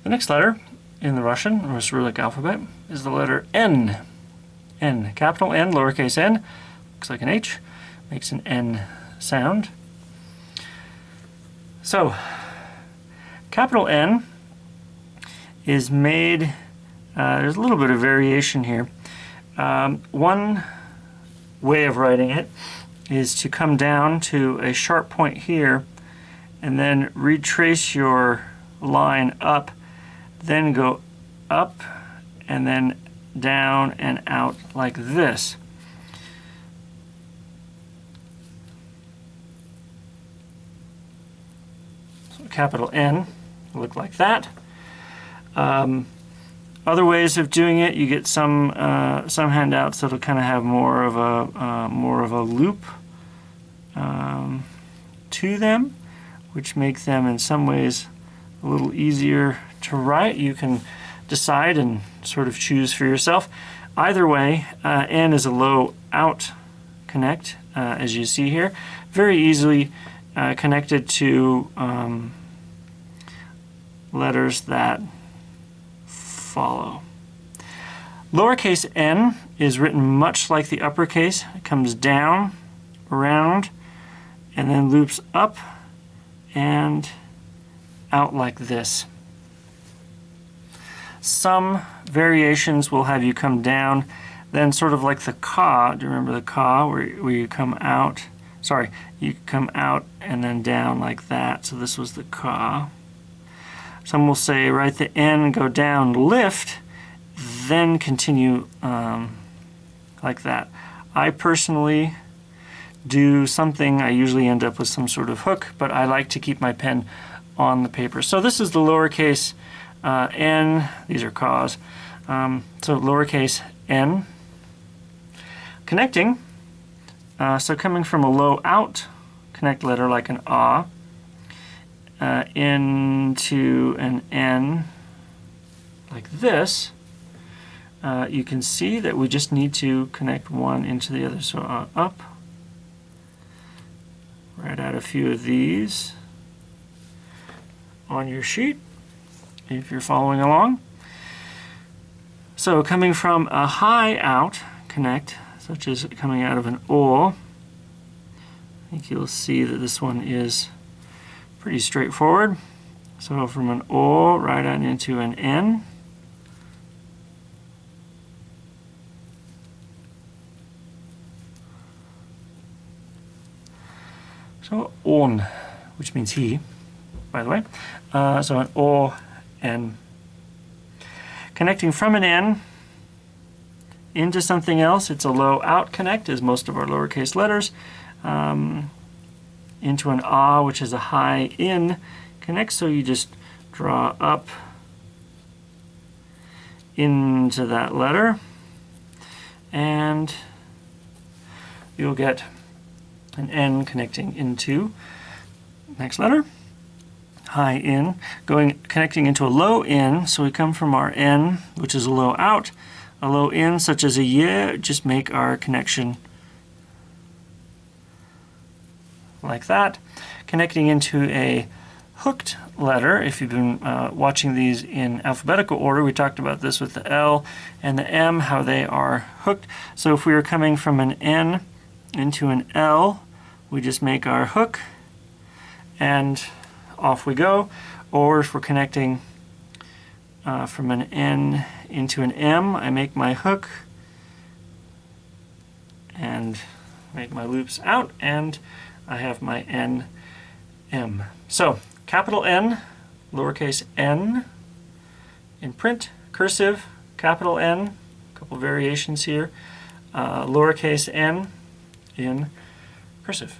The next letter in the Russian or Cyrillic alphabet is the letter N. N, capital N, lowercase n, looks like an H, makes an N sound. So, capital N is made, there's a little bit of variation here. One way of writing it is to come down to a sharp point here and then retrace your line up, then go up and then down and out like this. So capital N will look like that. Other ways of doing it, you get some handouts that'll kind of have more of a loop to them, which make them in some ways a little easier to write. You can decide and sort of choose for yourself. Either way, N is a low out connect, as you see here, very easily connected to letters that follow. Lowercase n is written much like the uppercase. It comes down, around, and then loops up and out like this. Some variations will have you come down, then sort of like the ka. Do you remember the ka, where you come out? Sorry, you come out and then down like that. So this was the ka. Some will say write the N, go down, lift, then continue like that. I personally do something, I usually end up with some sort of hook, but I like to keep my pen on the paper. So this is the lowercase n, these are ka's. So lowercase n. Connecting, so coming from a low out connect letter like an ah, into an N like this, you can see that we just need to connect one into the other. So up, write out a few of these on your sheet if you're following along. So coming from a high out connect, such as coming out of an O, I think you'll see that this one is pretty straightforward. So from an O right on into an N. So on, which means he, by the way. So an O, N. Connecting from an N into something else, it's a low out connect, as most of our lowercase letters. Into an ah, which is a high in connect, so you just draw up into that letter and you'll get an N connecting into next letter, high in, connecting into a low in. So we come from our N, which is a low out, a low in such as a ye, just make our connection like that, connecting into a hooked letter. If you've been watching these in alphabetical order, we talked about this with the L and the M, how they are hooked. So if we are coming from an N into an L, we just make our hook and off we go. Or if we're connecting from an N into an M, I make my hook and make my loops out, and I have my N, M. So capital N, lowercase n in print, cursive, capital N, a couple variations here, lowercase n in cursive.